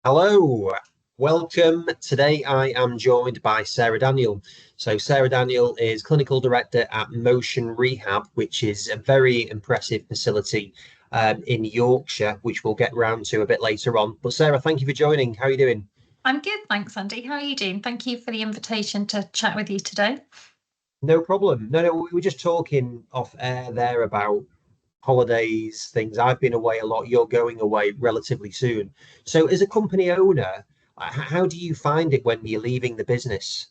Hello, welcome. Today I am joined by Sarah Daniel. So Sarah Daniel is Clinical Director at MOTIONrehab, which is a very impressive facility in Yorkshire, which we'll get round to a bit later on. But Sarah, thank you for joining. How are you doing? I'm good, thanks, Andy. How are you doing? Thank you for the invitation to chat with you today. No problem. No, we were just talking off air there about holidays, things. I've been away a lot. You're going away relatively soon. So as a company owner, how do you find it when you're leaving the business?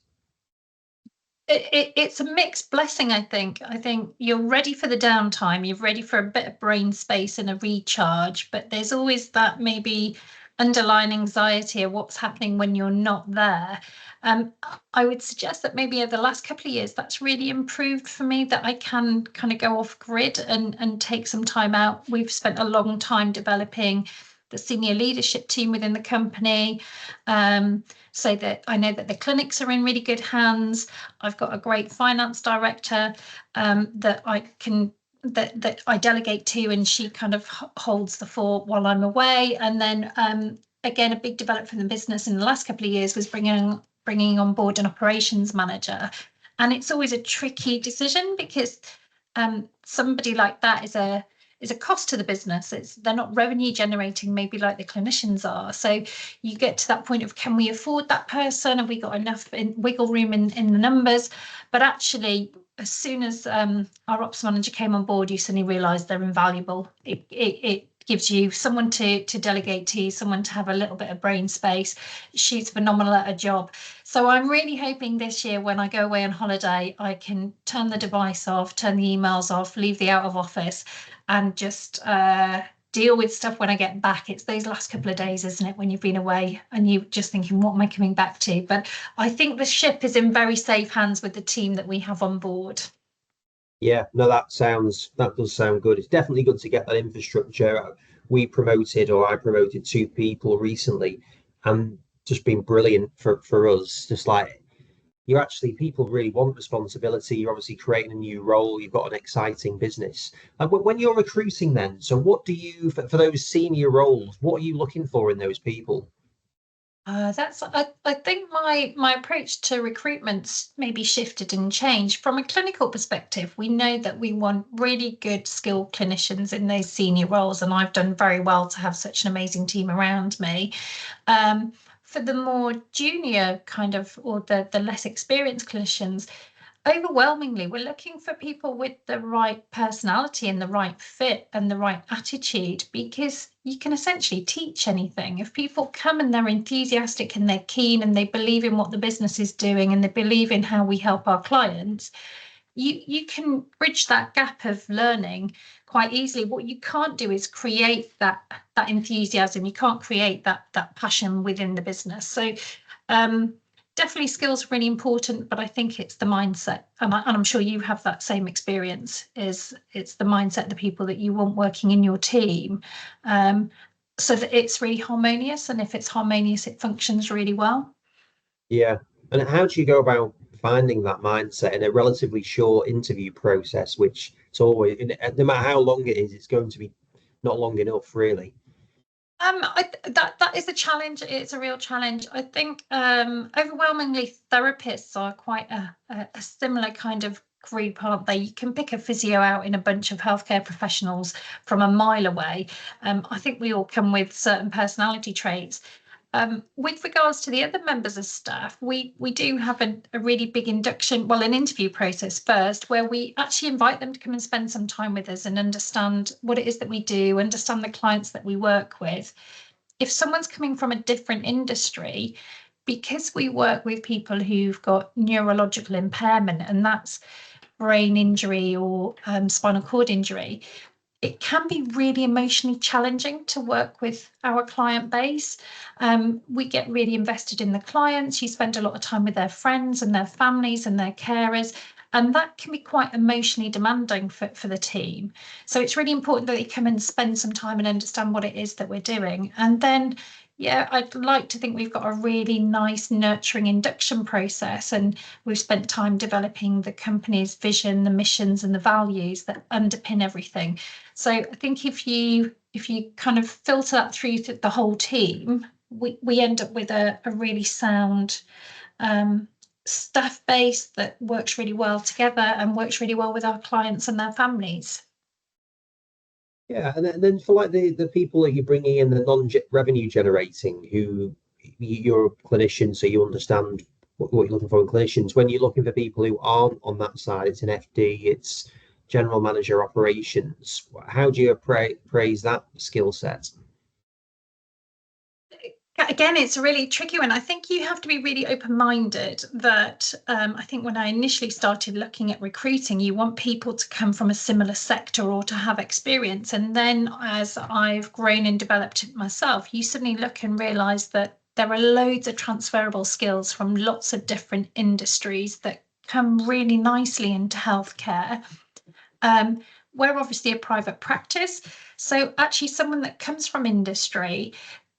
It's a mixed blessing, I think. I think you're ready for the downtime, you're ready for a bit of brain space and a recharge, but there's always that maybe underlying anxiety of what's happening when you're not there. Um, I would suggest that maybe over the last couple of years, that's really improved for me, that I can kind of go off grid and take some time out. We've spent a long time developing the senior leadership team within the company. So that I know that the clinics are in really good hands. I've got a great finance director that I delegate to, and she kind of holds the fort while I'm away. And then again, a big development for the business in the last couple of years was bringing on board an operations manager, and it's always a tricky decision because somebody like that is a cost to the business. They're not revenue generating, maybe like the clinicians are. So you get to that point of, can we afford that person? Have we got enough wiggle room in the numbers? But actually, as soon as our ops manager came on board, you suddenly realise they're invaluable. It gives you someone to delegate to, someone to have a little bit of brain space. She's phenomenal at her job. So I'm really hoping this year when I go away on holiday, I can turn the device off, turn the emails off, leave the out of office, and just deal with stuff when I get back. It's those last couple of days, isn't it, when you've been away and you're just thinking, what am I coming back to? But I think the ship is in very safe hands with the team that we have on board. Yeah, no, that does sound good. It's definitely good to get that infrastructure. I promoted two people recently, and just been brilliant for us. Just like you actually, people really want responsibility. You're obviously creating a new role. You've got an exciting business. And when you're recruiting, then, so what do you for those senior roles? What are you looking for in those people? I think my approach to recruitment's maybe shifted and changed. From a clinical perspective, we know that we want really good skilled clinicians in those senior roles, and I've done very well to have such an amazing team around me. For the more junior kind of, or the less experienced clinicians, overwhelmingly, we're looking for people with the right personality and the right fit and the right attitude, because you can essentially teach anything. If people come and they're enthusiastic and they're keen and they believe in what the business is doing and they believe in how we help our clients, you can bridge that gap of learning quite easily. What you can't do is create that enthusiasm. You can't create that passion within the business. So definitely skills are really important, but I think it's the mindset, and I'm sure you have that same experience. It's the mindset, the people that you want working in your team, so that it's really harmonious. And if it's harmonious, it functions really well. Yeah. And how do you go about finding that mindset in a relatively short interview process, which it's always, no matter how long it is, it's going to be not long enough, really. That is a challenge. It's a real challenge. I think overwhelmingly therapists are quite a similar kind of group, aren't they? You can pick a physio out in a bunch of healthcare professionals from a mile away. I think we all come with certain personality traits. With regards to the other members of staff, we do have a really big induction, well, an interview process first, where we actually invite them to come and spend some time with us and understand what it is that we do, understand the clients that we work with. If someone's coming from a different industry, because we work with people who've got neurological impairment, and that's brain injury or spinal cord injury, it can be really emotionally challenging to work with our client base. We get really invested in the clients. You spend a lot of time with their friends and their families and their carers, and that can be quite emotionally demanding for the team. So it's really important that they come and spend some time and understand what it is that we're doing. And then, yeah, I'd like to think we've got a really nice nurturing induction process, and we've spent time developing the company's vision, the missions and the values that underpin everything. So I think if you kind of filter that through the whole team, we end up with a really sound staff base that works really well together and works really well with our clients and their families. Yeah, and then for like the people that you're bringing in, the non-revenue generating, who you're a clinician, so you understand what you're looking for in clinicians. When you're looking for people who aren't on that side, it's an FD, it's general manager operations. How do you appraise that skill set? Again, it's a really tricky one. I think you have to be really open-minded that I think when I initially started looking at recruiting, you want people to come from a similar sector or to have experience. And then as I've grown and developed myself, you suddenly look and realise that there are loads of transferable skills from lots of different industries that come really nicely into healthcare. We're obviously a private practice, so actually someone that comes from industry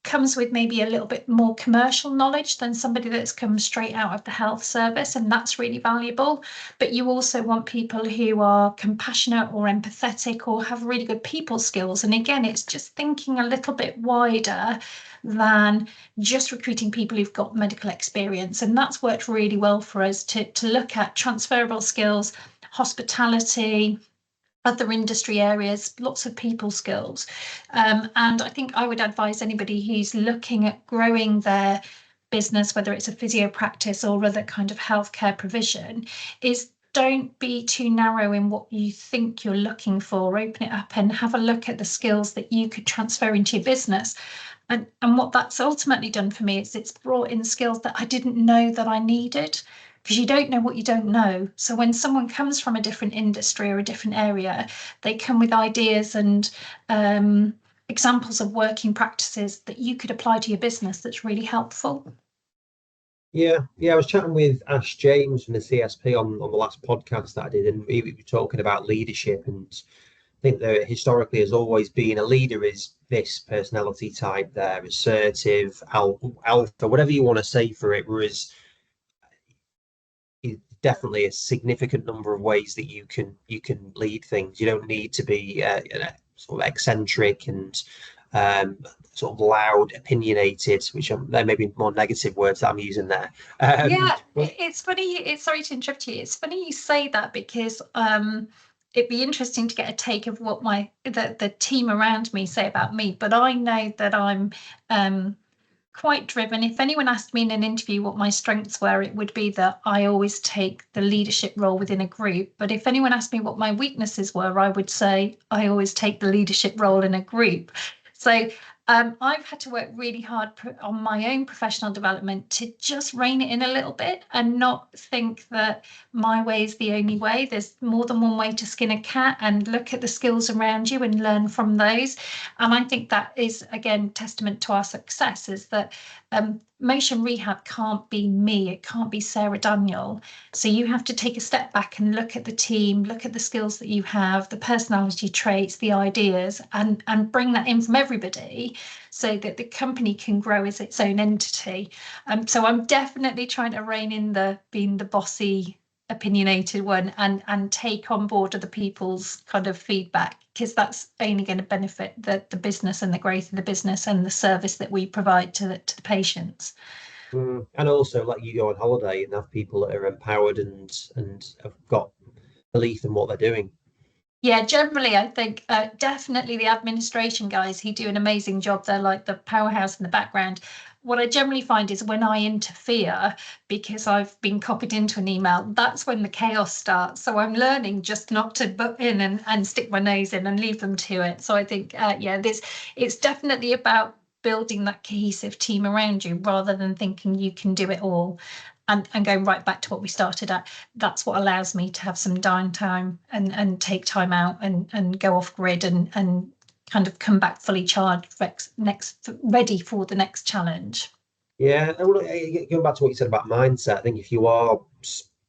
comes with maybe a little bit more commercial knowledge than somebody that's come straight out of the health service, and that's really valuable. But you also want people who are compassionate or empathetic or have really good people skills. And again, it's just thinking a little bit wider than just recruiting people who've got medical experience. And that's worked really well for us to look at transferable skills, hospitality, other industry areas, lots of people skills. And I think I would advise anybody who's looking at growing their business, whether it's a physio practice or other kind of healthcare provision, is don't be too narrow in what you think you're looking for. Open it up and have a look at the skills that you could transfer into your business. And what that's ultimately done for me is it's brought in skills that I didn't know that I needed, because you don't know what you don't know. So when someone comes from a different industry or a different area, they come with ideas and examples of working practices that you could apply to your business that's really helpful. Yeah, I was chatting with Ash James from the CSP on the last podcast that I did, and we were talking about leadership. And I think that historically has always been a leader is this personality type there, assertive, alpha, whatever you want to say for it, whereas definitely a significant number of ways that you can lead things. You don't need to be sort of eccentric and sort of loud, opinionated, which there may be more negative words that I'm using there. Yeah, But it's funny. It's sorry to interrupt you. It's funny you say that because it'd be interesting to get a take of what the team around me say about me. But I know that I'm quite driven. If anyone asked me in an interview what my strengths were, it would be that I always take the leadership role within a group. But if anyone asked me what my weaknesses were, I would say I always take the leadership role in a group. So I've had to work really hard on my own professional development to just rein it in a little bit and not think that my way is the only way. There's more than one way to skin a cat, and look at the skills around you and learn from those. And I think that is, again, testament to our success, is that motion rehab can't be me, it can't be Sarah Daniel. So you have to take a step back and look at the team, look at the skills that you have, the personality traits, the ideas, and bring that in from everybody so that the company can grow as its own entity. So I'm definitely trying to rein in being the bossy, opinionated one and take on board other people's kind of feedback, because that's only going to benefit the business and the growth of the business and the service that we provide to the patients. and also like you go on holiday and have people that are empowered and have got belief in what they're doing. Yeah, generally, I think definitely the administration guys who do an amazing job. They're like the powerhouse in the background. What I generally find is when I interfere, because I've been copied into an email, that's when the chaos starts. So I'm learning just not to butt in and stick my nose in and leave them to it. So I think, it's definitely about building that cohesive team around you rather than thinking you can do it all. And going right back to what we started at, that's what allows me to have some downtime and take time out and go off grid and kind of come back fully charged, ready for the next challenge. Yeah, and going back to what you said about mindset, I think if you are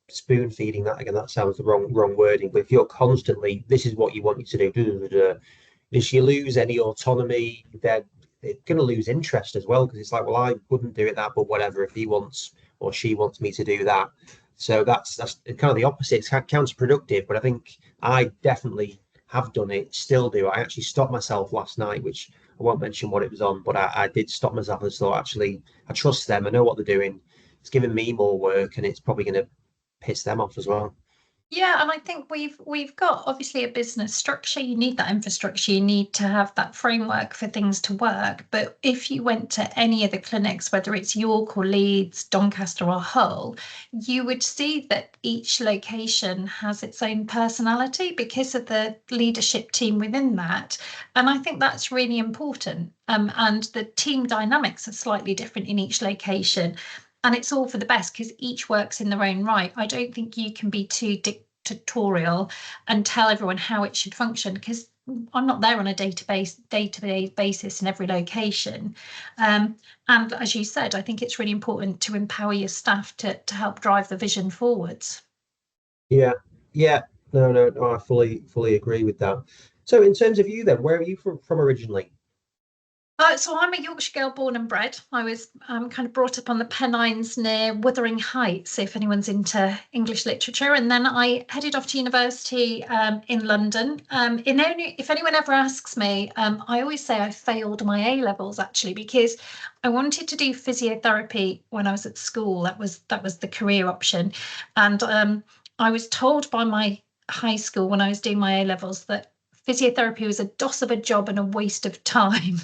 spoon feeding that again, that sounds the wrong wording, but if you're constantly, this is what you want you to do, if you lose any autonomy, they're going to lose interest as well, because it's like, well, I wouldn't do it that, but whatever, if he wants or she wants me to do that. So that's kind of the opposite. It's counterproductive, but I think I definitely have done it, still do. I actually stopped myself last night, which I won't mention what it was on, but I did stop myself and thought, actually, I trust them. I know what they're doing. It's giving me more work, and it's probably going to piss them off as well. Yeah, and I think we've got obviously a business structure. You need that infrastructure. You need to have that framework for things to work. But if you went to any of the clinics, whether it's York or Leeds, Doncaster or Hull, you would see that each location has its own personality because of the leadership team within that. And I think that's really important. And the team dynamics are slightly different in each location. And it's all for the best because each works in their own right. I don't think you can be too dictatorial and tell everyone how it should function because I'm not there on a day-to-day basis in every location. And as you said, I think it's really important to empower your staff to help drive the vision forwards. Yeah, yeah. No, I fully agree with that. So in terms of you then, where are you from originally? So I'm a Yorkshire girl born and bred. I was kind of brought up on the Pennines near Wuthering Heights, if anyone's into English literature. And then I headed off to university in London. If anyone ever asks me, I always say I failed my A levels actually because I wanted to do physiotherapy when I was at school. That was the career option, and I was told by my high school when I was doing my A levels that physiotherapy was a doss of a job and a waste of time.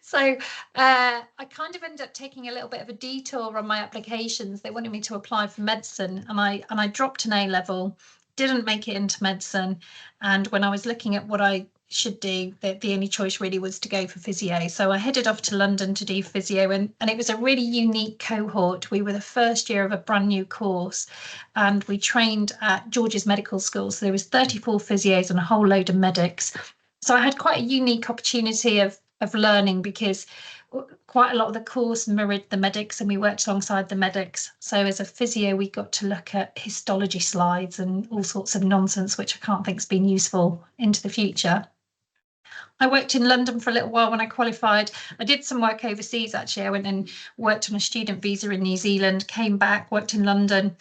So I kind of ended up taking a little bit of a detour on my applications. They wanted me to apply for medicine, and I dropped an A level, didn't make it into medicine. And when I was looking at what I should do, the only choice really was to go for physio. So I headed off to London to do physio, and it was a really unique cohort. We were the first year of a brand new course, and we trained at George's Medical School. So there was 34 physios and a whole load of medics. So I had quite a unique opportunity of learning because quite a lot of the course mirrored the medics and we worked alongside the medics. So as a physio, we got to look at histology slides and all sorts of nonsense, which I can't think's been useful into the future. I worked in London for a little while when I qualified. I did some work overseas actually. I went and worked on a student visa in New Zealand, came back, worked in London,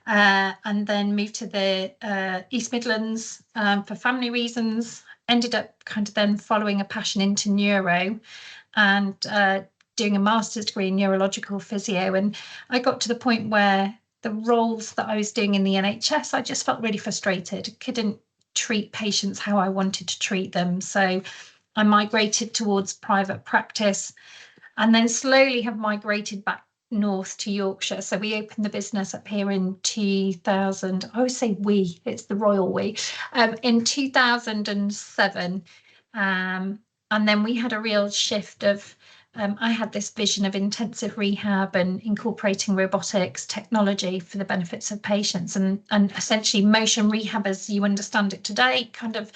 and then moved to the East Midlands for family reasons. Ended up kind of then following a passion into neuro and doing a master's degree in neurological physio. And I got to the point where the roles that I was doing in the NHS, I just felt really frustrated. Couldn't treat patients how I wanted to treat them. So I migrated towards private practice and then slowly have migrated back north to Yorkshire. So we opened the business up here in 2000. I always say we, it's the royal we, in 2007. And then we had a real shift of, I had this vision of intensive rehab and incorporating robotics technology for the benefits of patients. And essentially motion rehab as you understand it today kind of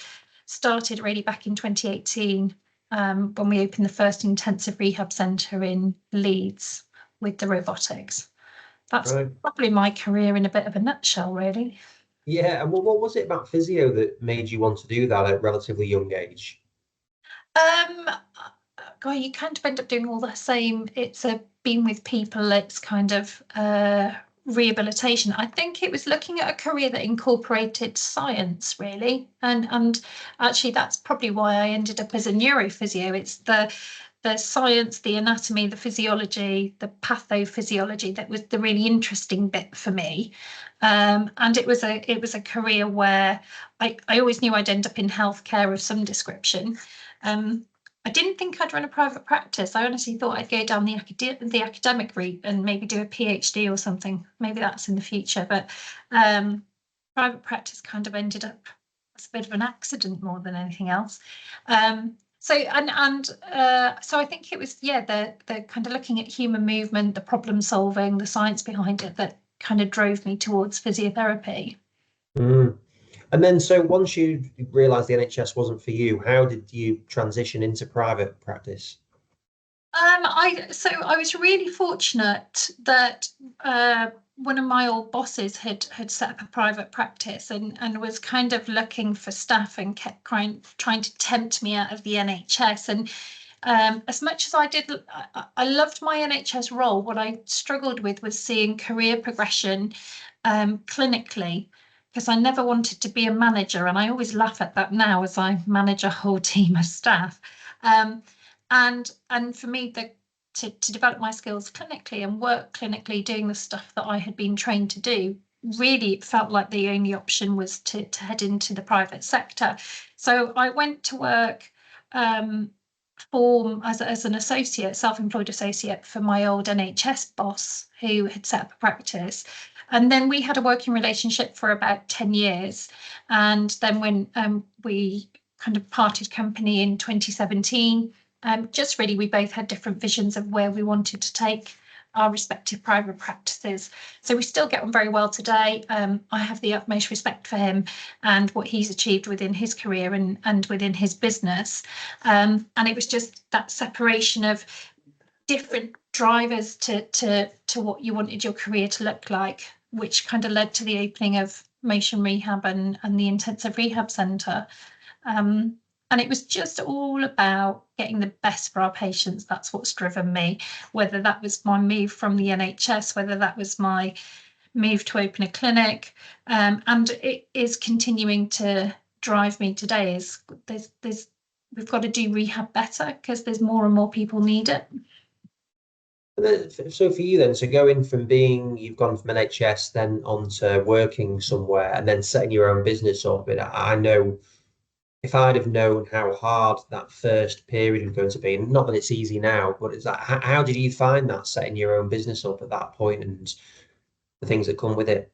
started really back in 2018 when we opened the first intensive rehab centre in Leeds with the robotics. That's Right. probably my career in a bit of a nutshell, really. Yeah, and what was it about physio that made you want to do that at a relatively young age? Um, God, you kind of end up doing all the same. It's a being with people. It's kind of rehabilitation. I think it was looking at a career that incorporated science, really, and actually that's probably why I ended up as a neurophysio. It's the science, the anatomy, the physiology, the pathophysiology that was the really interesting bit for me. And it was a career where I always knew I'd end up in healthcare of some description. I didn't think I'd run a private practice. I honestly thought I'd go down the academic route and maybe do a PhD or something. Maybe that's in the future, but private practice kind of ended up as a bit of an accident more than anything else. So I think it was the kind of looking at human movement, the problem solving, the science behind it that kind of drove me towards physiotherapy. Mm. And then, so once you realised the NHS wasn't for you, how did you transition into private practice? I was really fortunate that one of my old bosses had set up a private practice and was kind of looking for staff and kept trying to tempt me out of the NHS. And as much as I loved my NHS role. What I struggled with was seeing career progression clinically. because I never wanted to be a manager, and I always laugh at that now as I manage a whole team of staff. And for me, to develop my skills clinically and work clinically, doing the stuff that I had been trained to do, really it felt like the only option was to head into the private sector. So I went to work as an associate, self-employed associate, for my old NHS boss who had set up a practice. And then we had a working relationship for about 10 years. And then when we kind of parted company in 2017, just really we both had different visions of where we wanted to take our respective private practices. So we still get on very well today. I have the utmost respect for him and what he's achieved within his career and within his business. And it was just that separation of different drivers to what you wanted your career to look like, which kind of led to the opening of MOTIONrehab and the intensive rehab centre. And it was just all about getting the best for our patients. That's what's driven me, whether that was my move from the NHS, whether that was my move to open a clinic, and it is continuing to drive me today. Is we've got to do rehab better because there's more and more people need it. So for you then, so going from you've gone from NHS then on to working somewhere and then setting your own business up, and I know if I'd have known how hard that first period was going to be, and not that it's easy now, but it's like, how did you find that setting your own business up at that point and the things that come with it?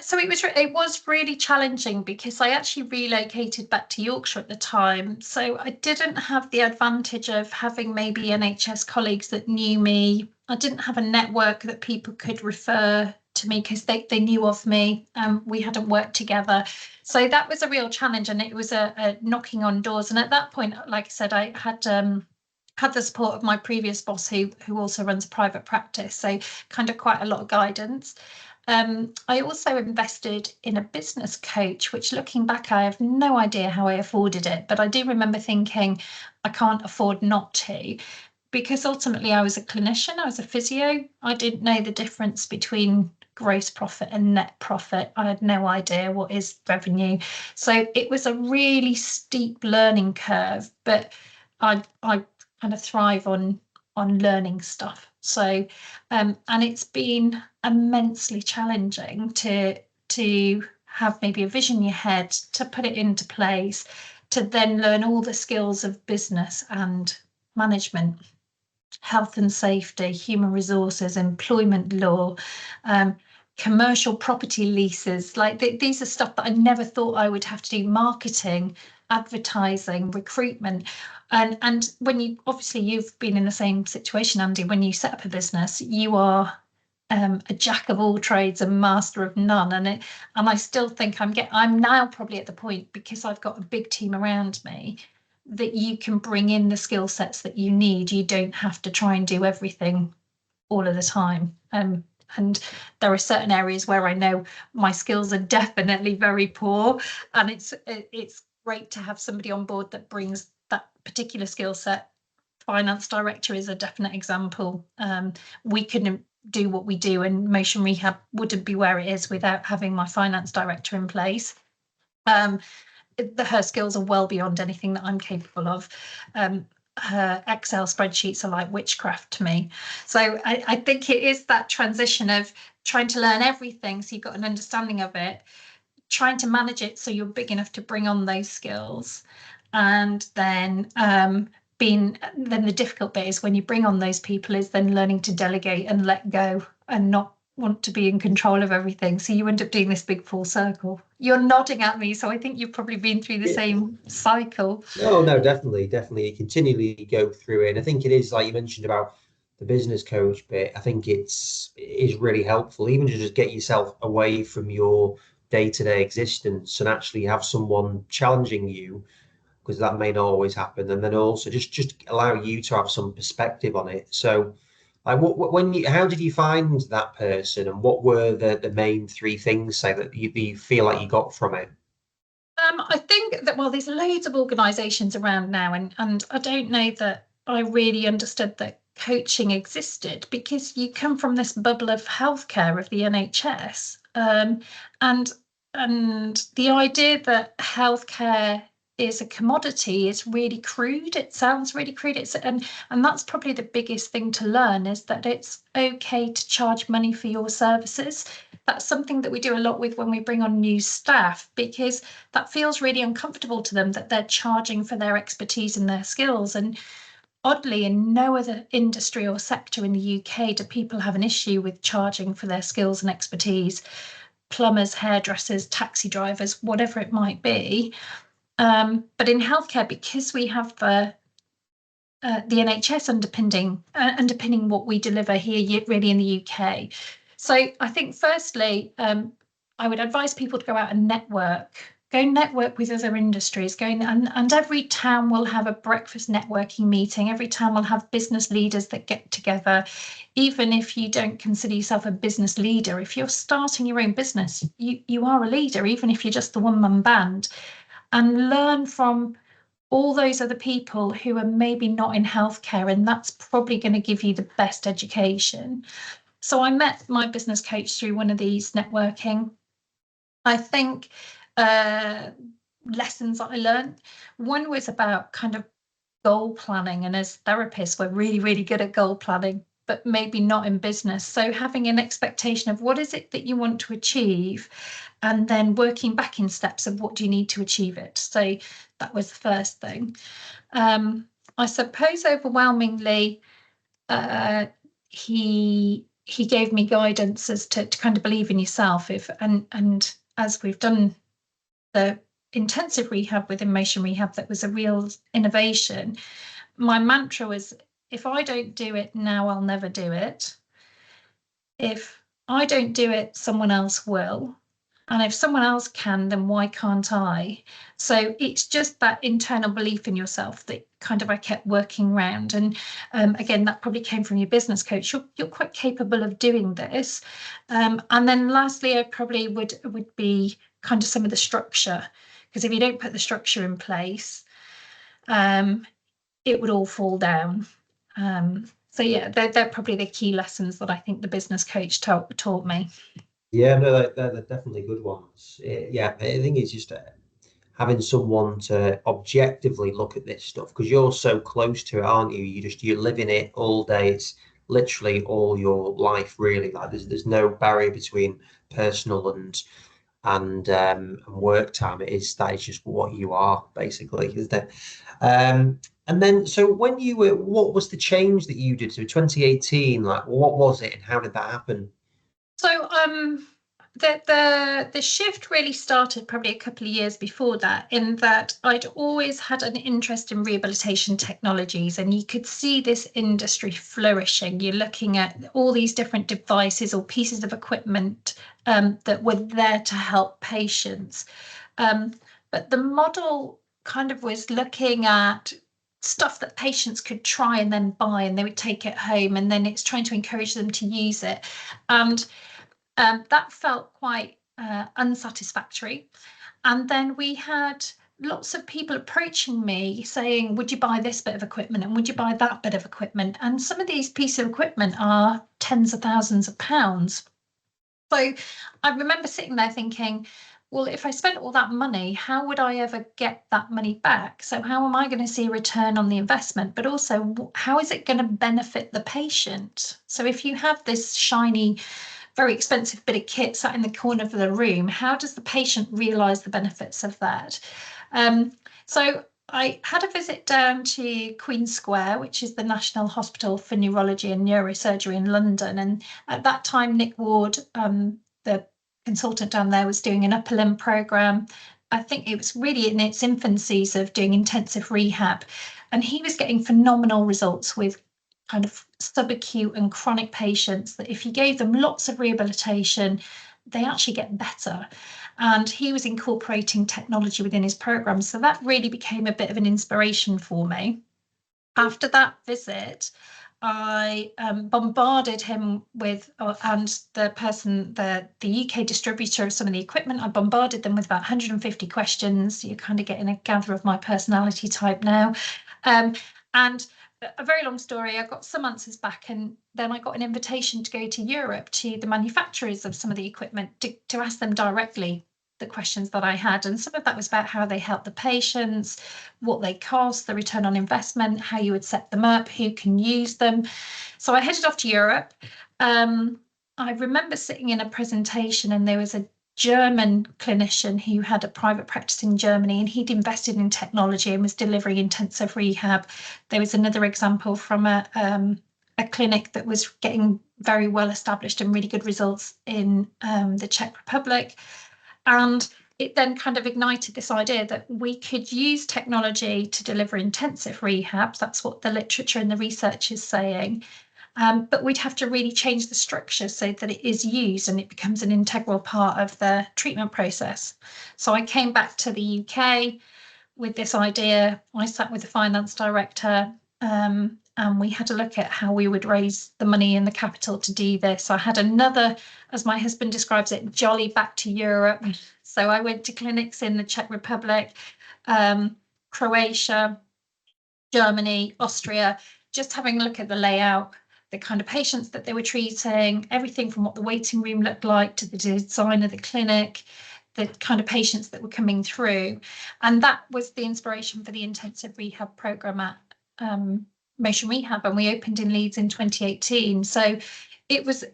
So it was really challenging because I actually relocated back to Yorkshire at the time. So I didn't have the advantage of having maybe NHS colleagues that knew me. I didn't have a network that people could refer to me because they knew of me. We hadn't worked together. So that was a real challenge, and it was a knocking on doors. And at that point, like I said, I had the support of my previous boss who also runs a private practice. So kind of quite a lot of guidance. I also invested in a business coach, which looking back, I have no idea how I afforded it, but I do remember thinking I can't afford not to, because ultimately I was a clinician, I was a physio. I didn't know the difference between gross profit and net profit. I had no idea what is revenue. So it was a really steep learning curve, but I kind of thrive on learning stuff. So and it's been immensely challenging to have maybe a vision in your head, to put it into place, to then learn all the skills of business and management, health and safety, human resources, employment law, commercial property leases. Like these are stuff that I never thought I would have to do: marketing, advertising, recruitment. And when you've been in the same situation, Andy, when you set up a business, you are a jack of all trades and master of none. And I still think I'm now probably at the point, because I've got a big team around me, that you can bring in the skill sets that you need. You don't have to try and do everything all of the time. And there are certain areas where I know my skills are definitely very poor, and it's great to have somebody on board that brings that particular skill set. Finance director is a definite example. We couldn't do what we do, and MOTIONrehab wouldn't be where it is without having my finance director in place. Her skills are well beyond anything that I'm capable of. Her Excel spreadsheets are like witchcraft to me. So I think it is that transition of trying to learn everything so you've got an understanding of it, trying to manage it so you're big enough to bring on those skills, and then the difficult bit is when you bring on those people, is then learning to delegate and let go and not want to be in control of everything. So you end up doing this big full circle. You're nodding at me, so I think you've probably been through the same cycle. No, definitely. You continually go through it. And I think it is, like you mentioned about the business coach bit, I think it is really helpful, even to just get yourself away from your day-to-day existence and actually have someone challenging you, because that may not always happen. And then also just allow you to have some perspective on it. So like how did you find that person, and what were the main three things, say, that you feel like you got from it? I think that, well, there's loads of organisations around now, and I don't know that I really understood that coaching existed, because you come from this bubble of healthcare, of the NHS, and the idea that healthcare is a commodity is really crude. It sounds really crude. And that's probably the biggest thing to learn, is that it's okay to charge money for your services. That's something that we do a lot with when we bring on new staff, because that feels really uncomfortable to them, that they're charging for their expertise and their skills. And oddly, in no other industry or sector in the UK do people have an issue with charging for their skills and expertise. Plumbers, hairdressers, taxi drivers, whatever it might be. But in healthcare, because we have the NHS underpinning what we deliver here, really in the UK. So I think, firstly, I would advise people to go out and go network with other industries. And every town will have a breakfast networking meeting. Every town will have business leaders that get together. Even if you don't consider yourself a business leader, if you're starting your own business, you are a leader, even if you're just the one-man band. And learn from all those other people who are maybe not in healthcare, and that's probably going to give you the best education. So I met my business coach through one of these networking. I think lessons that I learned, one was about kind of goal planning, and as therapists we're really, really good at goal planning, but maybe not in business. So having an expectation of what is it that you want to achieve, and then working back in steps of what do you need to achieve it. So that was the first thing. I suppose overwhelmingly, he gave me guidance as to kind of believe in yourself. And as we've done the intensive rehab with MOTIONrehab, that was a real innovation. My mantra was, if I don't do it now, I'll never do it. If I don't do it, someone else will. And if someone else can, then why can't I? So it's just that internal belief in yourself that kind of I kept working around. And again, that probably came from your business coach. You're quite capable of doing this. And then lastly, I probably would be kind of some of the structure, because if you don't put the structure in place, it would all fall down. So yeah, they're probably the key lessons that I think the business coach taught me. Yeah, no, they're definitely good ones. Yeah, I think it's just having someone to objectively look at this stuff, because you're so close to it, aren't you? You're living it all day. It's literally all your life, really. Like there's no barrier between personal and work time. That is just what you are, basically, isn't it? And then, so when you were, what was the change that you did? So 2018, like what was it and how did that happen? So the shift really started probably a couple of years before that, in that I'd always had an interest in rehabilitation technologies, and you could see this industry flourishing. You're looking at all these different devices or pieces of equipment that were there to help patients. But the model kind of was looking at stuff that patients could try and then buy, and they would take it home, and then it's trying to encourage them to use it. And that felt quite unsatisfactory. And then we had lots of people approaching me saying, would you buy this bit of equipment, and would you buy that bit of equipment? And some of these pieces of equipment are tens of thousands of pounds. So I remember sitting there thinking, well, if I spent all that money, how would I ever get that money back? So how am I going to see a return on the investment? But also, how is it going to benefit the patient? So if you have this shiny, very expensive bit of kit sat in the corner of the room, how does the patient realise the benefits of that? So I had a visit down to Queen Square, which is the National Hospital for Neurology and Neurosurgery in London. And at that time, Nick Ward, the consultant down there, was doing an upper limb programme. I think it was really in its infancies of doing intensive rehab. And he was getting phenomenal results with kind of subacute and chronic patients, that if you gave them lots of rehabilitation, they actually get better. And he was incorporating technology within his program. So that really became a bit of an inspiration for me. After that visit, I bombarded him with, and the UK distributor of some of the equipment, I bombarded them with about 150 questions. You're kind of getting a gather of my personality type now. And a very long story, I got some answers back, and then I got an invitation to go to Europe to the manufacturers of some of the equipment to ask them directly, the questions that I had, and some of that was about how they help the patients, what they cost, the return on investment, how you would set them up, who can use them. So I headed off to Europe. I remember sitting in a presentation, and there was a German clinician who had a private practice in Germany, and he'd invested in technology and was delivering intensive rehab. There was another example from a clinic that was getting very well established and really good results in the Czech Republic. And it then kind of ignited this idea that we could use technology to deliver intensive rehab. That's what the literature and the research is saying. But we'd have to really change the structure so that it is used and it becomes an integral part of the treatment process. So I came back to the UK with this idea. I sat with the finance director, and we had a look at how we would raise the money and the capital to do this. I had another, as my husband describes it, jolly back to Europe. So I went to clinics in the Czech Republic, Croatia, Germany, Austria, just having a look at the layout, the kind of patients that they were treating, everything from what the waiting room looked like to the design of the clinic, the kind of patients that were coming through. And that was the inspiration for the intensive rehab program at MOTIONrehab, and we opened in Leeds in 2018. So it was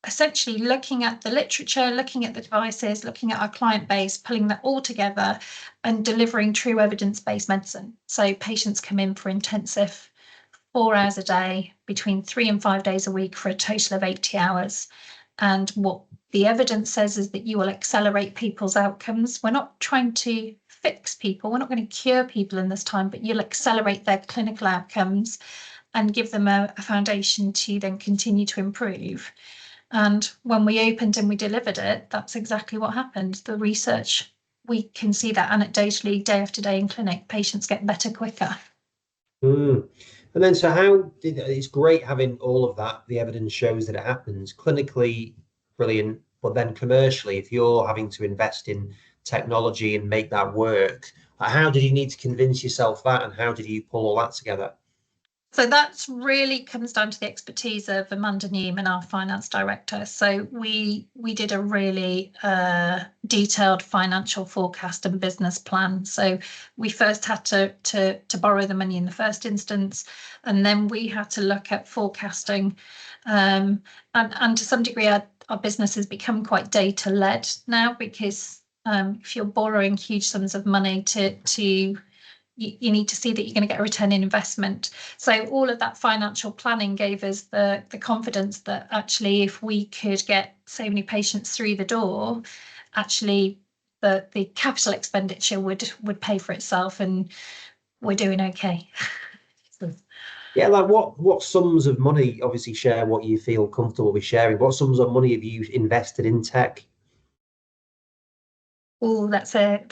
essentially looking at the literature, looking at the devices, looking at our client base, pulling that all together and delivering true evidence-based medicine. So patients come in for intensive 4 hours a day, between 3 and 5 days a week, for a total of 80 hours. And what the evidence says is that you will accelerate people's outcomes. We're not trying to fix people. We're not going to cure people in this time, but you'll accelerate their clinical outcomes and give them a foundation to then continue to improve. And when we opened and we delivered it, that's exactly what happened. The research, we can see that anecdotally day after day in clinic, patients get better quicker. And then, so it's great having all of that. The evidence shows that it happens clinically, brilliant. But then commercially, if you're having to invest in technology and make that work, how did you need to convince yourself that, and how did you pull all that together? So that really comes down to the expertise of Amanda Newman, our finance director. So we did a really detailed financial forecast and business plan. So we first had to borrow the money in the first instance, and then we had to look at forecasting. And to some degree, our business has become quite data led now, because if you're borrowing huge sums of money you need to see that you're going to get a return in investment. So all of that financial planning gave us the confidence that actually, if we could get so many patients through the door, actually the capital expenditure would pay for itself, and we're doing okay. Yeah, like what sums of money, obviously share what you feel comfortable with sharing. What sums of money have you invested in tech? Oh, that's a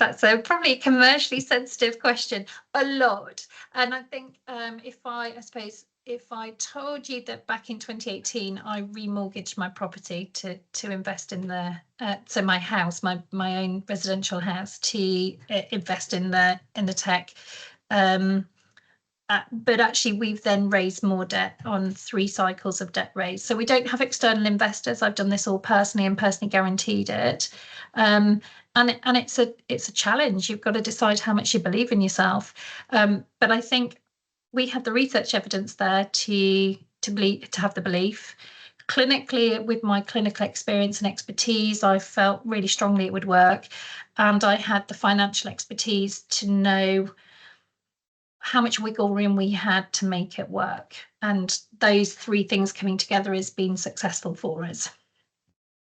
probably a commercially sensitive question. A lot. And I think if I told you that back in 2018 I remortgaged my property to invest in so my house, my own residential house, to invest in the tech. But actually, we've then raised more debt on 3 cycles of debt raise. So we don't have external investors. I've done this all personally and personally guaranteed it. And it's a challenge. You've got to decide how much you believe in yourself. But I think we have the research evidence there to have the belief. Clinically, with my clinical experience and expertise, I felt really strongly it would work. And I had the financial expertise to know how much wiggle room we had to make it work. And those 3 things coming together has been successful for us.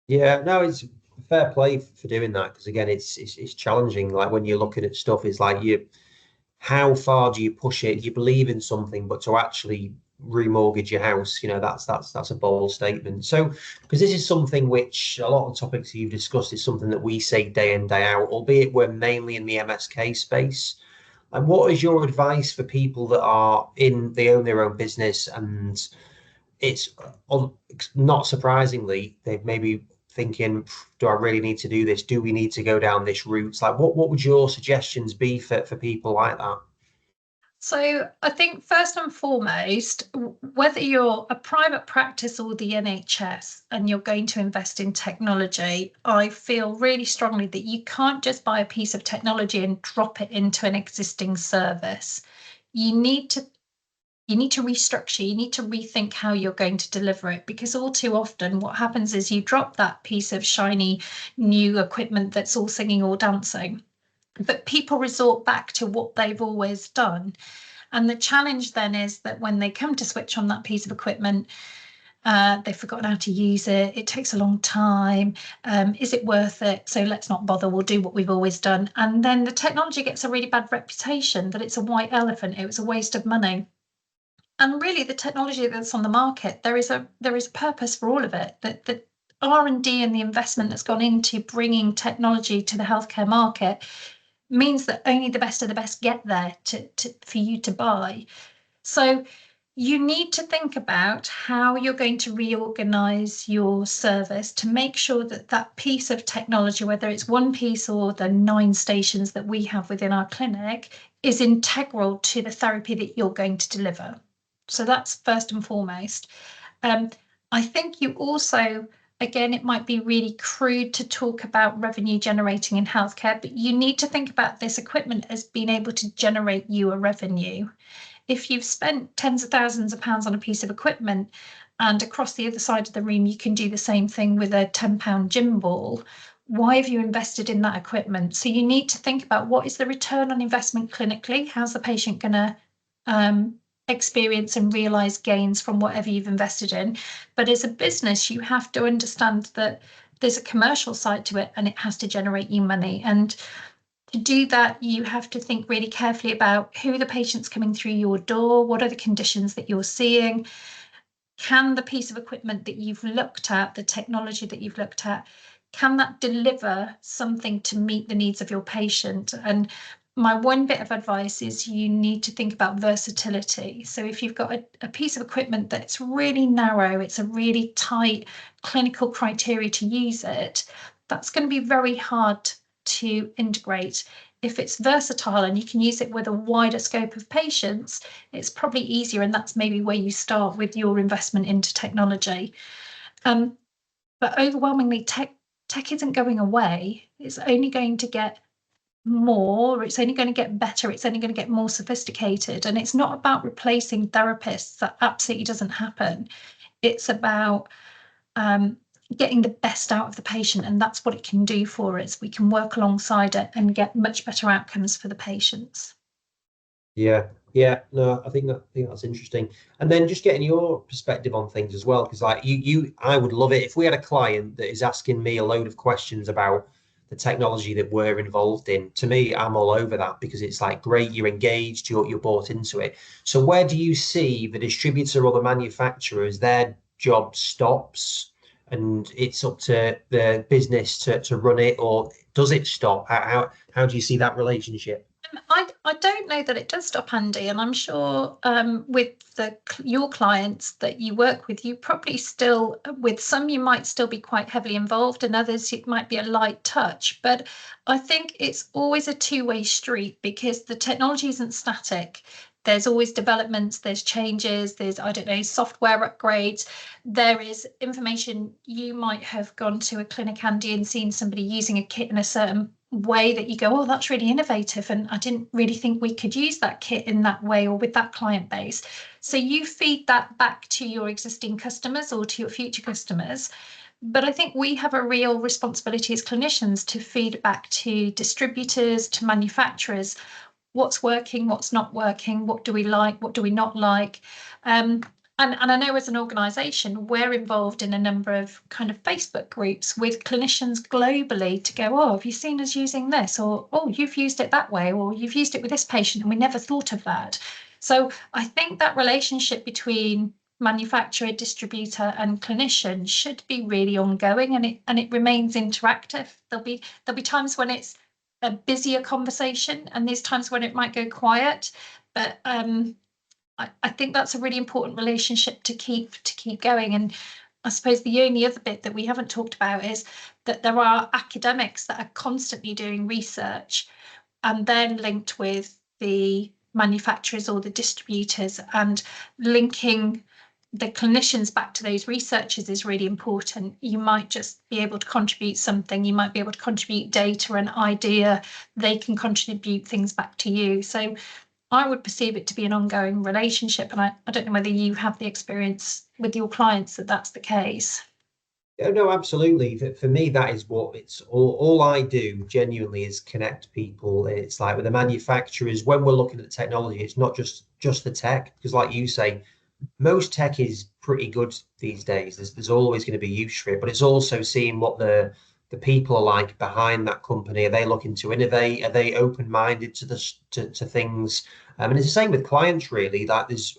Yeah, no, it's fair play for doing that, because again, it's challenging. Like when you're looking at stuff, it's like how far do you push it? You believe in something, but to actually remortgage your house, that's a bold statement. So, because this is something which a lot of the topics you've discussed is something that we say day in, day out, albeit we're mainly in the MSK space. And what is your advice for people that they own their own business, and it's not surprisingly, they may be thinking, do I really need to do this? Do we need to go down this route? Like, what would your suggestions be for people like that? So I think first and foremost, whether you're a private practice or the NHS and you're going to invest in technology, I feel really strongly that you can't just buy a piece of technology and drop it into an existing service. You need to restructure, you need to rethink how you're going to deliver it, because all too often what happens is you drop that piece of shiny new equipment that's all singing or dancing, but people resort back to what they've always done. And the challenge then is that when they come to switch on that piece of equipment, they've forgotten how to use it. It takes a long time. Is it worth it? So let's not bother. We'll do what we've always done. And then the technology gets a really bad reputation that it's a white elephant. It was a waste of money. And really, the technology that's on the market, there is a purpose for all of it. That the R&D and the investment that's gone into bringing technology to the healthcare market means that only the best of the best get there for you to buy. So you need to think about how you're going to reorganize your service to make sure that that piece of technology, whether it's one piece or the 9 stations that we have within our clinic, is integral to the therapy that you're going to deliver. So that's first and foremost. I think you also, again, it might be really crude to talk about revenue generating in healthcare, but you need to think about this equipment as being able to generate you a revenue. If you've spent tens of thousands of pounds on a piece of equipment and across the other side of the room you can do the same thing with a £10 gym ball, why have you invested in that equipment? So you need to think about what is the return on investment clinically? How's the patient going to experience and realize gains from whatever you've invested in? But as a business, you have to understand that there's a commercial side to it and it has to generate you money. And to do that, you have to think really carefully about who are the patients coming through your door, what are the conditions that you're seeing, can the piece of equipment that you've looked at, the technology that you've looked at, can that deliver something to meet the needs of your patient? And my one bit of advice is you need to think about versatility. So if you've got a piece of equipment that's really narrow, it's a really tight clinical criteria to use it, that's going to be very hard to integrate. If it's versatile and you can use it with a wider scope of patients, it's probably easier, and that's maybe where you start with your investment into technology. But overwhelmingly, tech isn't going away. It's only going to get more, it's only going to get better, it's only going to get more sophisticated. And it's not about replacing therapists. That absolutely doesn't happen. It's about getting the best out of the patient, and that's what it can do for us. We can work alongside it and get much better outcomes for the patients. Yeah, no, I think that's interesting. And then just getting your perspective on things as well, because like I would love it if we had a client that is asking me a load of questions about the technology that we're involved in. To me, I'm all over that, because it's like, great, you're engaged, you're bought into it. So where do you see the distributor or the manufacturers, their job stops and it's up to the business to run it, or does it stop? How do you see that relationship? I don't know that it does stop, Andy, and I'm sure with your clients that you work with, you probably still, with some you might still be quite heavily involved, and others it might be a light touch. But I think it's always a two-way street, because the technology isn't static. There's always developments, there's changes, there's, I don't know, software upgrades. There is information. You might have gone to a clinic, Andy, and seen somebody using a kit in a certain way that you go, oh, that's really innovative, and I didn't really think we could use that kit in that way or with that client base. So you feed that back to your existing customers or to your future customers. But I think we have a real responsibility as clinicians to feed back to distributors, to manufacturers, what's working, what's not working, what do we like, what do we not like. And I know as an organisation, we're involved in a number of kind of Facebook groups with clinicians globally to go, oh, have you seen us using this? Or, oh, you've used it that way, or you've used it with this patient and we never thought of that. So I think that relationship between manufacturer, distributor and clinician should be really ongoing, and it remains interactive. There'll be times when it's a busier conversation, and there's times when it might go quiet. But I think that's a really important relationship to keep going. And I suppose the only other bit that we haven't talked about is that there are academics that are constantly doing research, and then linked with the manufacturers or the distributors, and linking the clinicians back to those researchers is really important. You might just be able to contribute something, you might be able to contribute data, an idea, they can contribute things back to you. So I would perceive it to be an ongoing relationship, and I don't know whether you have the experience with your clients that that's the case. Yeah, no, absolutely. For me, that is what it's all I do genuinely is connect people. It's like with the manufacturers, when we're looking at the technology, it's not just the tech, because like you say, most tech is pretty good these days. There's always going to be use for it, but it's also seeing what the people are like behind that company. Are they looking to innovate? Are they open-minded to to things? And it's the same with clients, really.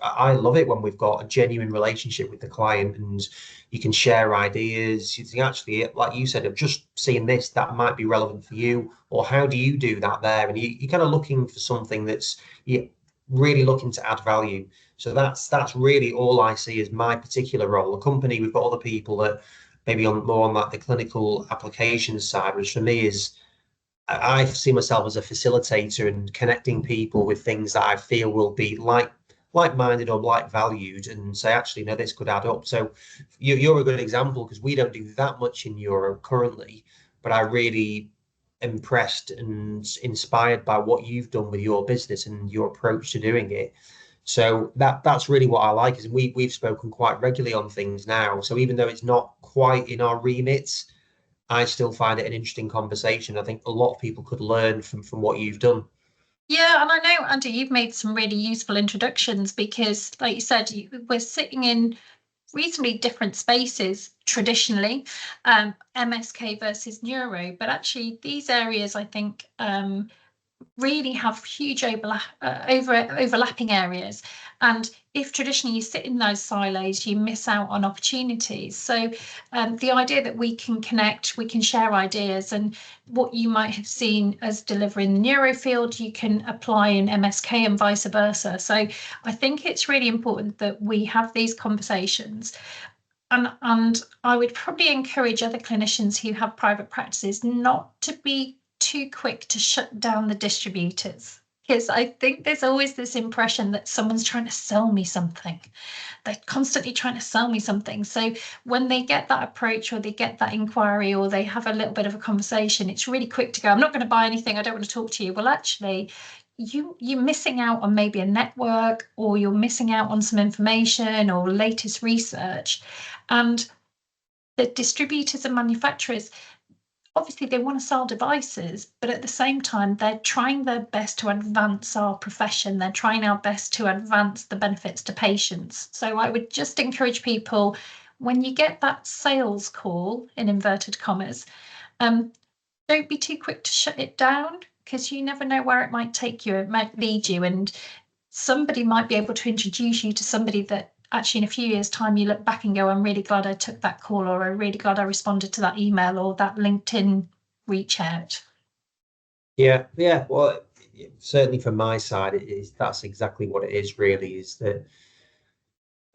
I love it when we've got a genuine relationship with the client and you can share ideas. You think actually, like you said, of just seeing this, that might be relevant for you, or how do you do that there? And you're kind of looking for something that's you really looking to add value. So that's really all I see as my particular role. A company, we've got other people that maybe on more on like the clinical applications side, which for me is I see myself as a facilitator and connecting people with things that I feel will be like-minded or like valued, and say actually no, this could add up. So you're a good example, because we don't do that much in Europe currently, but I really impressed and inspired by what you've done with your business and your approach to doing it. So that's really what I like, is we've spoken quite regularly on things now. So even though it's not quite in our remit, I still find it an interesting conversation. I think a lot of people could learn from what you've done. Yeah, and I know, Andy, you've made some really useful introductions because, like you said, we're sitting in reasonably different spaces traditionally, MSK versus neuro, but actually these areas, I think, really have huge overlapping areas, and if traditionally you sit in those silos, you miss out on opportunities. So the idea that we can connect, we can share ideas, and what you might have seen as deliver in the neuro field, you can apply in MSK and vice versa. So I think it's really important that we have these conversations. And I would probably encourage other clinicians who have private practices not to be too quick to shut down the distributors, because I think there's always this impression that someone's trying to sell me something. They're constantly trying to sell me something. So when they get that approach, or they get that inquiry, or they have a little bit of a conversation, it's really quick to go, I'm not going to buy anything, I don't want to talk to you. Well, actually, you're missing out on maybe a network, or you're missing out on some information or latest research. And the distributors and manufacturers, obviously they want to sell devices, but at the same time, they're trying their best to advance our profession. They're trying our best to advance the benefits to patients. So I would just encourage people, when you get that sales call, in inverted commas, don't be too quick to shut it down, because you never know where it might take you. It might lead you, and somebody might be able to introduce you to somebody that actually in a few years' time you look back and go, I'm really glad I took that call, or I'm really glad I responded to that email or that LinkedIn reach out. Yeah, yeah. Well, certainly from my side, that's exactly what it is. Really, is that,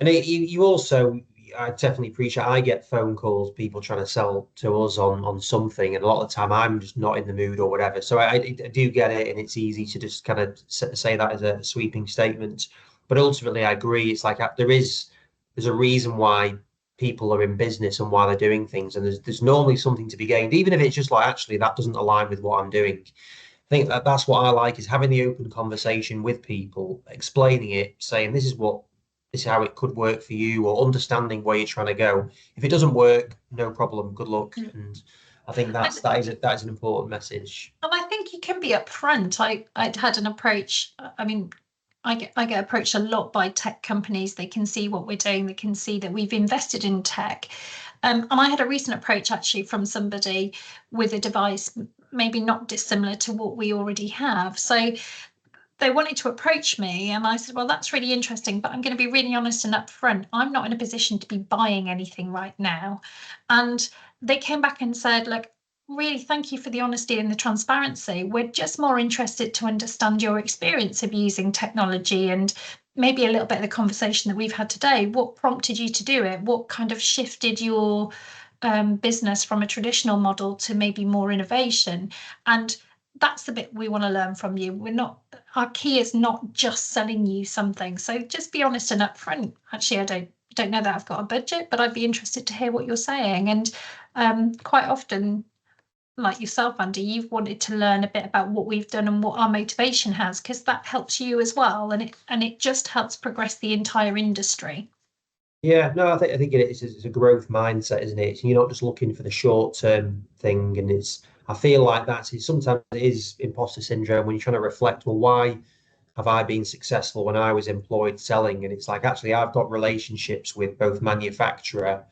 and you also, I definitely appreciate. I get phone calls, people trying to sell to us on something, and a lot of the time I'm just not in the mood or whatever. So I do get it, and it's easy to just kind of say that as a sweeping statement. But ultimately, I agree. It's like there's a reason why people are in business and why they're doing things, and there's normally something to be gained, even if it's just like actually that doesn't align with what I'm doing. I think that's what I like, is having the open conversation with people, explaining it, saying this is how it could work for you, or understanding where you're trying to go. If it doesn't work, no problem, good luck. And I think that is an important message. And I think you can be upfront. I'd had an approach. I mean, I get approached a lot by tech companies. They can see what we're doing. They can see that we've invested in tech. And I had a recent approach actually from somebody with a device, maybe not dissimilar to what we already have. So they wanted to approach me, and I said, well, that's really interesting, but I'm going to be really honest and upfront. I'm not in a position to be buying anything right now. And they came back and said, look, really, thank you for the honesty and the transparency. We're just more interested to understand your experience of using technology, and maybe a little bit of the conversation that we've had today. What prompted you to do it? What kind of shifted your business from a traditional model to maybe more innovation? And that's the bit we want to learn from you. our key is not just selling you something. So just be honest and upfront. Actually, I don't know that I've got a budget, but I'd be interested to hear what you're saying. And quite often, like yourself, Andy, you've wanted to learn a bit about what we've done and what our motivation has, because that helps you as well, and it just helps progress the entire industry. Yeah, no, I think it's a growth mindset, isn't it? You're not just looking for the short term thing, and I feel like sometimes it is imposter syndrome when you're trying to reflect, well, why have I been successful when I was employed selling? And it's like, actually, I've got relationships with both manufacturer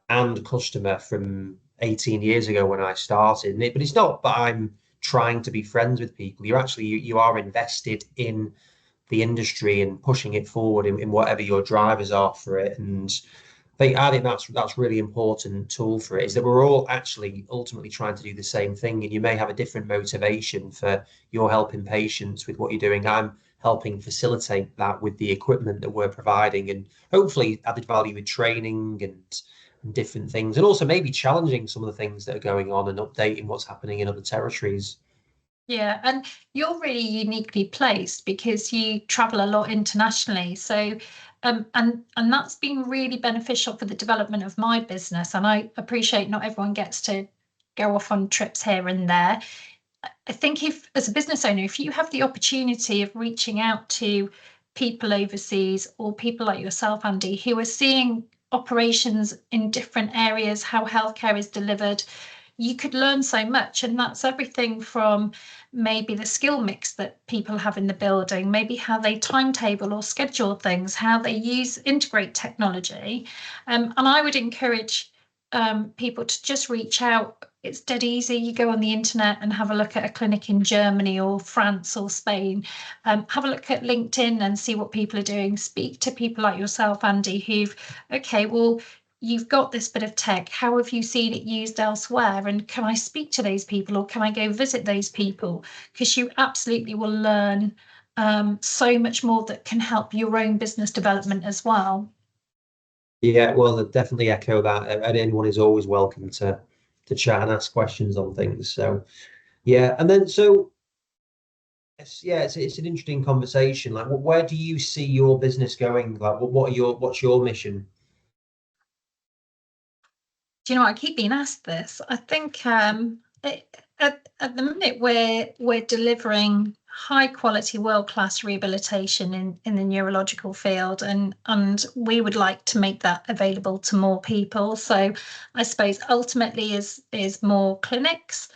and customer from 18 years ago when I started. But it's not that I'm trying to be friends with people. You are invested in the industry and pushing it forward in whatever your drivers are for it. And I think that's really important tool for it, is that we're all actually ultimately trying to do the same thing. And you may have a different motivation. For you're helping patients with what you're doing, I'm helping facilitate that with the equipment that we're providing, and hopefully added value with training and different things, and also maybe challenging some of the things that are going on and updating what's happening in other territories. Yeah, and you're really uniquely placed because you travel a lot internationally. So, and that's been really beneficial for the development of my business. And I appreciate not everyone gets to go off on trips here and there. I think if, as a business owner, if you have the opportunity of reaching out to people overseas or people like yourself, Andy, who are seeing operations in different areas, how healthcare is delivered, you could learn so much. And that's everything from maybe the skill mix that people have in the building, maybe how they timetable or schedule things, how they integrate technology. And I would encourage people to just reach out. It's dead easy. You go on the internet and have a look at a clinic in Germany or France or Spain. Have a look at LinkedIn and see what people are doing. Speak to people like yourself, Andy, okay, well, you've got this bit of tech. How have you seen it used elsewhere? And can I speak to those people, or can I go visit those people? Because you absolutely will learn so much more that can help your own business development as well. Yeah, well, I definitely echo that. And anyone is always welcome to chat and ask questions on things. So yeah, and then it's an interesting conversation. Like, where do you see your business going? Like, what's your mission? Do you know what? I keep being asked this. I think at the minute we're delivering high quality, world class rehabilitation in the neurological field, and we would like to make that available to more people. So I suppose ultimately is more clinics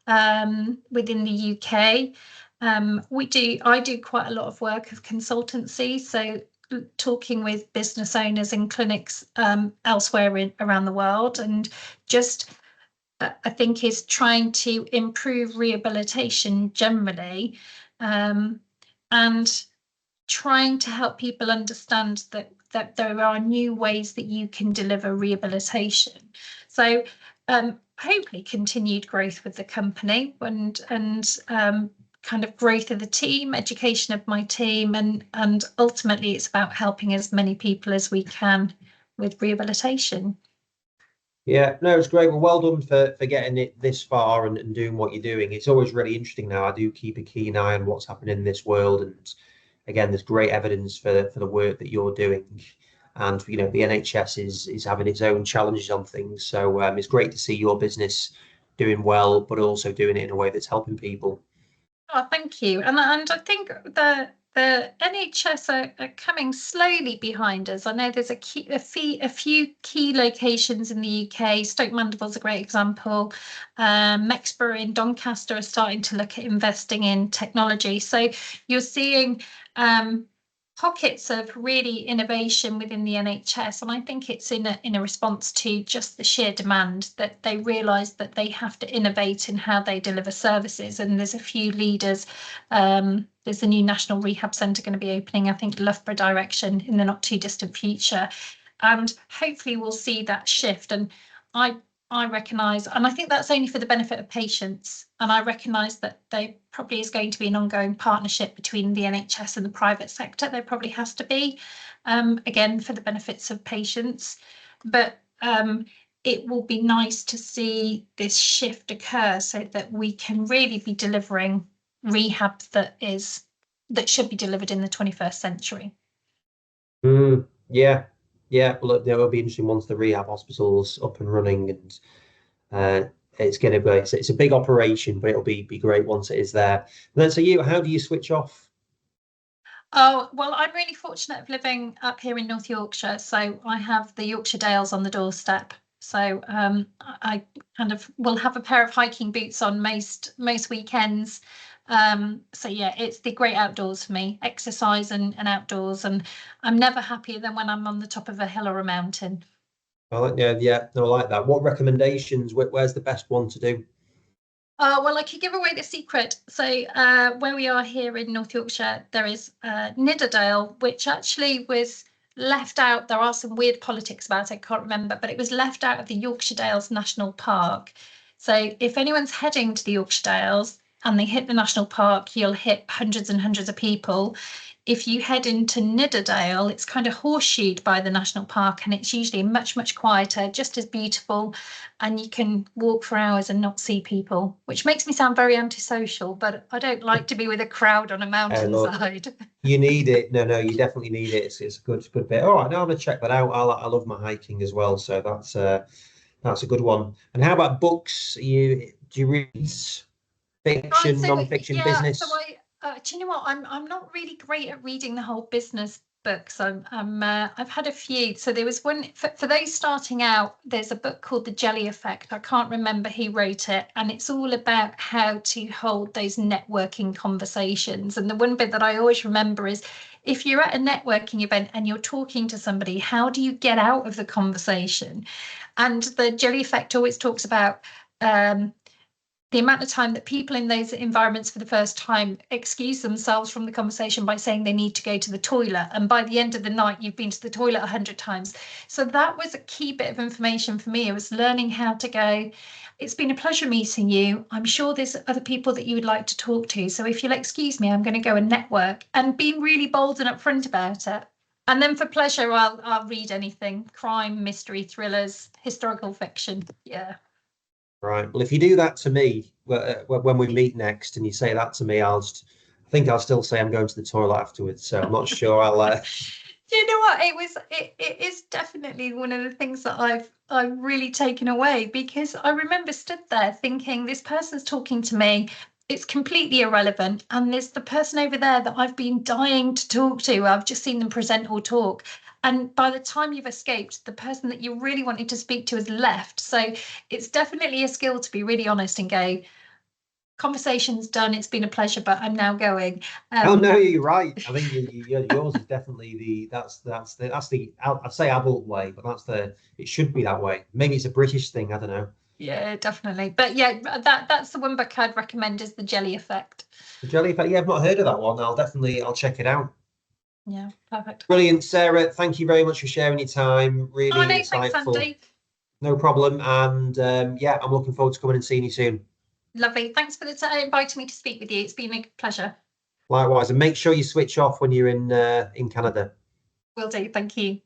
within the UK. I do quite a lot of work of consultancy, so talking with business owners and clinics elsewhere around the world, and just I think is trying to improve rehabilitation generally, and trying to help people understand that there are new ways that you can deliver rehabilitation. So hopefully continued growth with the company, and kind of growth of the team, education of my team, and ultimately it's about helping as many people as we can with rehabilitation. Yeah, no, it's great. Well done for getting it this far and doing what you're doing. It's always really interesting now. I do keep a keen eye on what's happening in this world, and again, there's great evidence for the work that you're doing. And the NHS is having its own challenges on things. So it's great to see your business doing well, but also doing it in a way that's helping people. Oh, thank you. And I think the NHS are coming slowly behind us. I know there's a few key locations in the UK. Stoke Mandeville's a great example. Mexborough in Doncaster are starting to look at investing in technology. So you're seeing pockets of really innovation within the NHS, and I think it's in a response to just the sheer demand that they realise that they have to innovate in how they deliver services. And there's a few leaders. There's a new National Rehab Centre going to be opening, I think, Loughborough direction in the not too distant future, and hopefully we'll see that shift. And I I recognise, and I think that's only for the benefit of patients, and I recognise that there probably is going to be an ongoing partnership between the NHS and the private sector. There probably has to be, again, for the benefits of patients. But it will be nice to see this shift occur so that we can really be delivering rehab that is that should be delivered in the 21st century. Yeah. Well, look, it will be interesting once the rehab hospital's up and running, and it's going to be it's a big operation, but it'll be great once it is there. And then, how do you switch off? Oh, well, I'm really fortunate of living up here in North Yorkshire, so I have the Yorkshire Dales on the doorstep. So I kind of will have a pair of hiking boots on most weekends. So yeah, it's the great outdoors for me, exercise and outdoors, and I'm never happier than when I'm on the top of a hill or a mountain. Yeah, no, I like that. What recommendations? Where's the best one to do? Well, I could give away the secret. So where we are here in North Yorkshire, there is Nidderdale, which actually was left out. There are some weird politics about it, I can't remember, but it was left out of the Yorkshire Dales National Park. So if anyone's heading to the Yorkshire Dales and they hit the national park, you'll hit hundreds and hundreds of people. If you head into Nidderdale, it's kind of horseshoed by the national park, and it's usually much, much quieter, just as beautiful, and you can walk for hours and not see people, which makes me sound very antisocial, but I don't like to be with a crowd on a mountainside. You need it. No, you definitely need it. It's a good bit. All right, now I'm gonna check that out. I love my hiking as well, so that's a good one. And how about books? Do you read fiction, non-fiction, business? So do you know what? I'm not really great at reading the whole business books. I've had a few. So there was one for those starting out. There's a book called The Jelly Effect. I can't remember who wrote it, and it's all about how to hold those networking conversations. And the one bit that I always remember is, if you're at a networking event and you're talking to somebody, how do you get out of the conversation? And the Jelly Effect always talks about the amount of time that people in those environments for the first time excuse themselves from the conversation by saying they need to go to the toilet. And by the end of the night, you've been to the toilet 100 times. So that was a key bit of information for me. It was learning how to go, it's been a pleasure meeting you. I'm sure there's other people that you would like to talk to. So if you'll excuse me, I'm going to go and network, and being really bold and upfront about it. And then for pleasure, I'll read anything: crime, mystery, thrillers, historical fiction. Yeah. Right. Well, if you do that to me when we meet next, and you say that to me, I think I'll still say I'm going to the toilet afterwards. So I'm not sure I'll. Do you know what? It is definitely one of the things that I've really taken away, because I remember stood there thinking, this person's talking to me. It's completely irrelevant. And there's the person over there that I've been dying to talk to. I've just seen them present or talk. And by the time you've escaped, the person that you really wanted to speak to has left. So it's definitely a skill to be really honest and go, conversation's done. It's been a pleasure, but I'm now going. Oh no, you're right. I think yours is definitely that's the I'd say adult way, but it should be that way. Maybe it's a British thing. I don't know. Yeah, definitely. But yeah, that's the one book I'd recommend, is The Jelly Effect. The Jelly Effect. Yeah, I've not heard of that one. I'll check it out. Yeah, perfect. Brilliant, Sarah. Thank you very much for sharing your time. Really no, insightful. Thanks, Andy. No problem. And yeah, I'm looking forward to coming and seeing you soon. Lovely. Thanks for inviting me to speak with you. It's been a pleasure. Likewise, and make sure you switch off when you're in Canada. Will do. Thank you.